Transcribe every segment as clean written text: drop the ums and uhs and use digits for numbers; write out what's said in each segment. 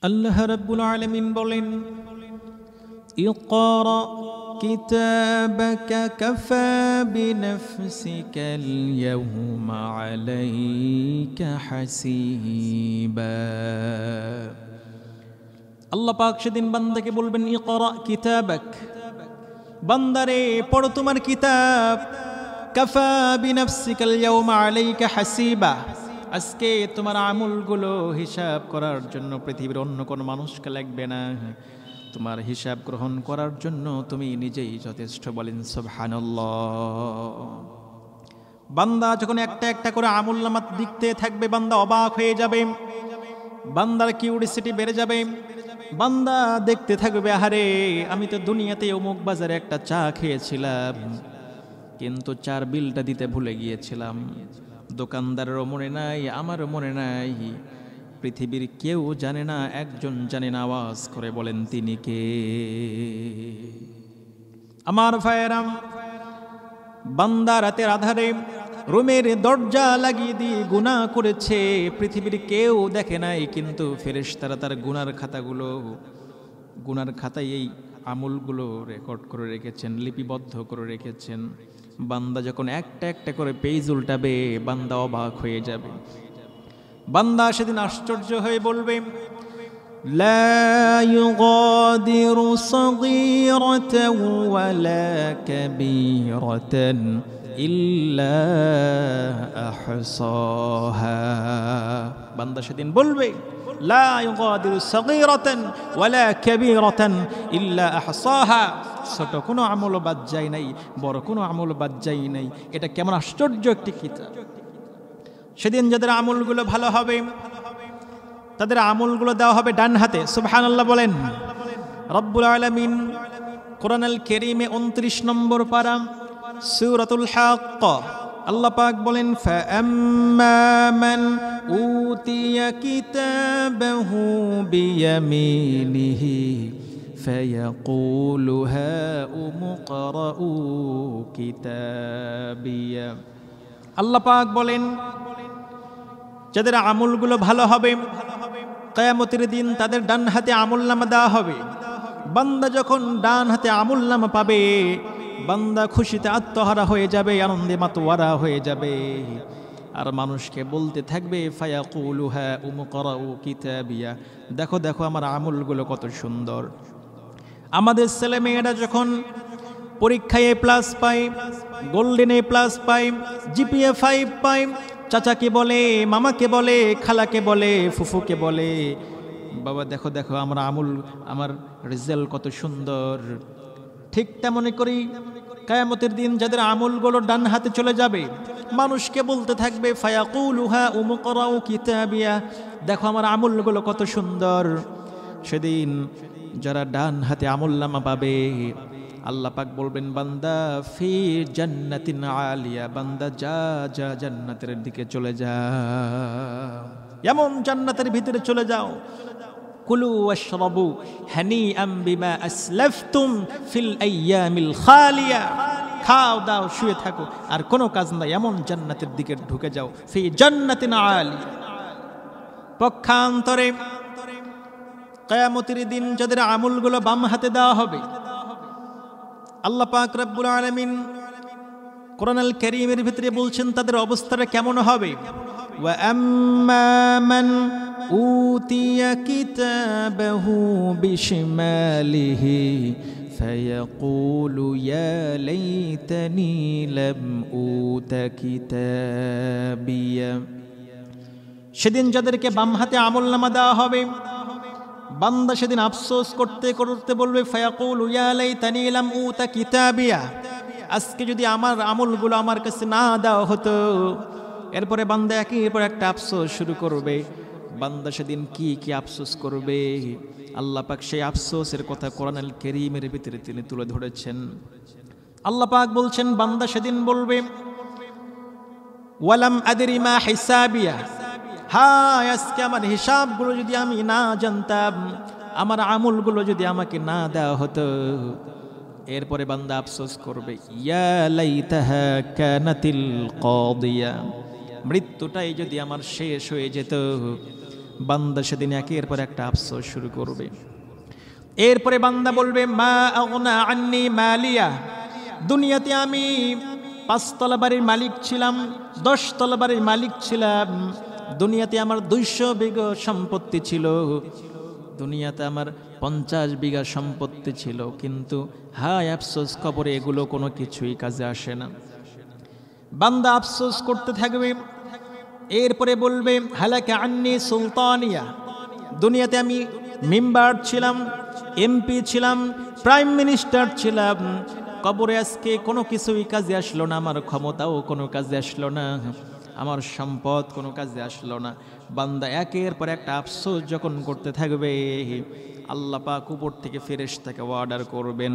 আল্লাহ রাব্বুল আলামিন বলেন, ইকরা কিতাবাকা কাফা বিনাফসিকাল ইয়াওমা আলাইকা হাসিবা। আল্লাহ পাক সেদিন বান্দাকে বলবেন, ইকরা কিতাবাক, বান্দারে পড়ো তোমার কিতাব, কাফা বিনাফসিকাল ইয়াওমা আলাইকা হাসিবা। আজকে তোমার আমলগুলো হিসাব করার জন্য পৃথিবীর অন্য কোনো মানুষকে লাগবে না, তোমার হিসাব গ্রহণ করার জন্য তুমি নিজেই যথেষ্ট। বলেন সুবহানাল্লাহ। বান্দা যখন একটা একটা করে আমলনামা দেখতে থাকবে, বান্দা অবাক হয়ে যাবে, বান্দার কিউরিসিটি বেড়ে যাবে। বান্দা দেখতে থাকবে, আহারে আমি তো দুনিয়াতে অমুক বাজারে একটা চা খেয়েছিলাম, কিন্তু চার বিলটা দিতে ভুলে গিয়েছিলাম। দোকানদারেরও মনে নাই, আমারও মনে নাই, পৃথিবীর কেউ জানে না, একজন জানে না। আওয়াজ করে বলেন তিনি কে? আমার ভাইয়েরাম, বান্দা রাতের আধারে রুমের দরজা লাগিয়ে দিয়ে গুনাহ করেছে, পৃথিবীর কেউ দেখে নাই, কিন্তু ফেরেশতারা তার গুনার খাতায় এই আমলগুলো রেকর্ড করে রেখেছেন, লিপিবদ্ধ করে রেখেছেন। বান্দা যখন একটা একটা করে পেজ উল্টাবে, বান্দা অবাক হয়ে যাবে। বান্দা সেদিন আশ্চর্য হয়ে বলবে, লা ইউগাদিরু সগীরাতান ওয়ালা কাবীরাতান ইল্লা আহসাহা। বান্দা সেদিন বলবে, লা ইউগাদিরু সগীরাতান ওয়ালা কাবীরাতান ইল্লা আহসাহা। ছোট কোনো আমল বাদ যায় নাই, বড় কোনো আমল বাদ যায় নাই। এটা কেমন আশ্চর্য একটি কিতাব! সেদিন যাদের আমলগুলো ভালো হবে, তাদের আমলগুলো দেওয়া হবে ডান হাতে। সুবহানাল্লাহ বলেন। রব্বুল আলামিন কোরআনুল কারীমে 29 নম্বর পারা সূরাতুল হাক্ক আল্লাহ পাক বলেন, ফাআম্মা মান উতিয়া কিতাবাহু বিয়ামিনিহি ফায়াকুলু হাউমু ইকরাউ কিতাবিয়া। আল্লাহ পাক বলেন, যাদের আমলগুলো ভালো হবে, কিয়ামতের দিন তাদের ডান হাতে আমলনামা দেওয়া হবে। বান্দা যখন ডান হাতে আমলনামা পাবে, বান্দা খুশিতে আত্মহারা হয়ে যাবে, আনন্দে মাতোয়ারা হয়ে যাবে, আর মানুষকে বলতে থাকবে, ফায়াকুলু হাউমু ইকরাউ কিতাবিয়া, দেখো দেখো আমার আমলগুলো কত সুন্দর। আমাদের ছেলে মেয়েরা যখন পরীক্ষায় A+ পায়, গোল্ডেন A+ পায়, GPA 5 পায়, চাচাকে বলে, মামাকে বলে, খালাকে বলে, ফুফুকে বলে, বাবা দেখো দেখো আমার রেজাল্ট কত সুন্দর। ঠিক তেমনি করি কিয়ামতের দিন যাদের আমলগুলো ডান হাতে চলে যাবে, মানুষকে বলতে থাকবে, ফায়াকুলু হাউমু ইকরাউ কিতাবিয়া, দেখো আমার আমলগুলো কত সুন্দর। সেদিন যারা ডান হাতে আমলনামা পাবে, আল্লাহ পাক বলবেন, বান্দা ফি জান্নাতিন আলিয়া, বান্দা যা যা জান্নাতের দিকে চলে যাও, এমন জান্নাতের ভিতরে চলে যাও। কুলু ওয়াশরাবু হানিআম বিমা আসলাফতুম ফিল আইয়ামিল খালিয়া, খাও দাও শুয়ে থাকো, আর কোনো কাজ নাই, এমন জান্নাতের দিকে ঢুকে যাও। ফি জান্নাতিন আলিয়া। পক্ষান্তরে কিয়ামতের দিন যাদের আমলগুলো বাম হাতে দেওয়া হবে, আল্লাহ পাক রব্বুল আলামিন কোরআনুল কারীমের ভিতরে বলছেন তাদের অবস্থাটা কেমন হবে। ওয়া আম্মা মান উতিয়া কিতাবাহু বিশিমালিহি ফায়াকুলু ইয়া লাইতানি লাম উতা কিতাবিয়া। সেদিন যাদেরকে বাম হাতে আমলনামা দেওয়া হবে, বান্দা সেদিন আফসোস করতে করতে বলবে, ফায়াকুলু ইয়া লাইতানি লাম উতা কিতাবিয়া, আজকে যদি আমার আমলগুলো আমার কাছে না দেওয়া হতো। এরপরে বান্দা একের পর একটা আফসোস শুরু করবে। বান্দা সেদিন কি কি আফসোস করবে, আল্লাহ পাক সেই আফসোসের কথা কোরআনুল কারীমের ভিতরে তিনি তুলে ধরেছেন। আল্লাহ পাক বলছেন, বান্দা সেদিন বলবে, ওয়ালাম আদরি মা হিসাবিয়া, হায় আজকে আমার হিসাবগুলো যদি আমি না জানতাম, আমার আমলগুলো যদি আমাকে না দেওয়া হতো। এরপরে বান্দা আফসোস করবে, ইয়া লাইতাহা কানাতিল কাদিয়া, মৃত্যুটাই যদি আমার শেষ হয়ে যেত। বান্দা সেদিন একের পর একটা আফসোস শুরু করবে। এরপরে বান্দা বলবে, মা আগনা আন্নি মালিয়া, দুনিয়াতে আমি 5 তলা বাড়ির মালিক ছিলাম, 10 তলা বাড়ির মালিক ছিলাম, দুনিয়াতে আমার 200 বিঘা সম্পত্তি ছিল, দুনিয়াতে আমার 50 বিঘা সম্পত্তি ছিল, কিন্তু হায় আফসোস, কবরে এগুলো কোনো কিছুই কাজে আসে না। বান্দা আফসোস করতে থাকবে। এরপরে বলবে, হালাকা আন্নি সুলতানিয়া, দুনিয়াতে আমি মেম্বার ছিলাম, এমপি ছিলাম, প্রাইম মিনিস্টার ছিলাম, কবরে আজকে কোনো কিছুই কাজে আসলো না, আমার ক্ষমতাও কোনো কাজে আসলো না, আমার সম্পদ কোনো কাজে আসলো না। বান্দা একের পর একটা আফসোস যখন করতে থাকবে, আল্লাহ পাক উপর থেকে ফেরেশতাকে অর্ডার করবেন,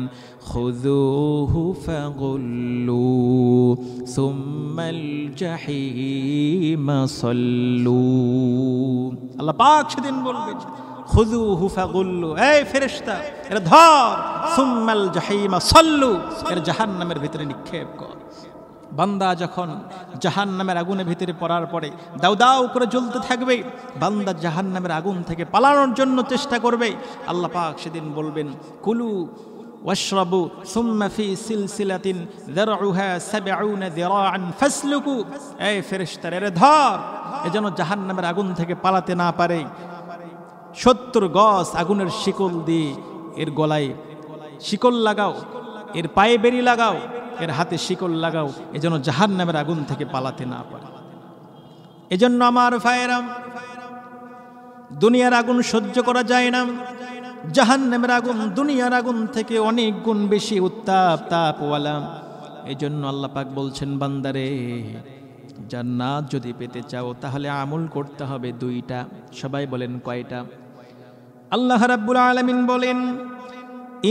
খুযুহু ফাগুল্লু সুম্মাল জাহিমা সাল্লু। আল্লাহ পাক সেদিন বলবেন, খুযুহু ফাগুল্লু, এই ফেরেশতা এর ধর, সুম্মাল জাহিমা সাল্লু, এর জাহান্নামের ভিতরে নিক্ষেপ কর। বান্দা যখন জাহান্নামের আগুনের ভিতরে পড়ার পরে দাউ দাউ করে জ্বলতে থাকবে, বান্দা জাহান্নামের আগুন থেকে পালানোর জন্য চেষ্টা করবে। আল্লাহ পাক সেদিন বলবেন, কুলু ওয়াশরাবু সুম্মা ফি সিলসিলাতিন যারউহা ৭০ যিরাআন ফাসলুকু, এই ফেরেশতারা এর ধর, এজন্য জাহান্নামের আগুন থেকে পালাতে না পারে ৭০ গজ আগুনের শিকল দিয়ে এর গলায় শিকল লাগাও, এর পায়ে বেরি লাগাও, এর হাতে শিকল লাগাও, এজন্য জাহান্নামের আগুন থেকে পালাতে না পারে। এজন্য আমার ভাইয়েরা, দুনিয়ার আগুন সহ্য করা যায় না, জাহান্নামের আগুন দুনিয়ার আগুন থেকে অনেক গুণ বেশি উত্তাপ তাপওয়ালা। এজন্য আল্লাহ পাক বলছেন, বান্দারে জান্নাত যদি পেতে চাও তাহলে আমল করতে হবে 2টা। সবাই বলেন কয়টা? আল্লাহ রাব্বুল আলামিন বলেন,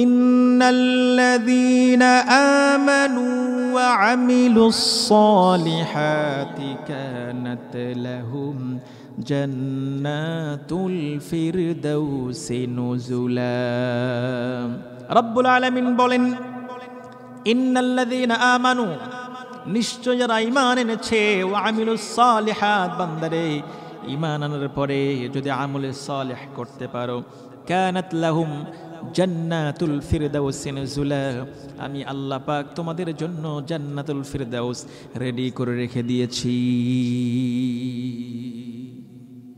ইন্নাল্লাযীনা আমানু ওয়া আমিলুস সালিহাতি কানাত লাহুম জান্নাতুল ফিরদাউসি নুজুলা। রাব্বুল আলামিন বলেন, ইন্নাল্লাযীনা আমানু, নিশ্চয় যারা ঈমান এনেছে, ওয়া আমিলুস সালিহাত, বান্দারে ঈমান আনার পরে যদি আমলে সালেহ করতে পারো, কানাত লাহুম জান্নাতুল ফিরদাউসি নুজুলা, আমি আল্লাহ পাক তোমাদের জন্য জান্নাতুল ফিরদাউস রেডি করে রেখে দিয়েছি।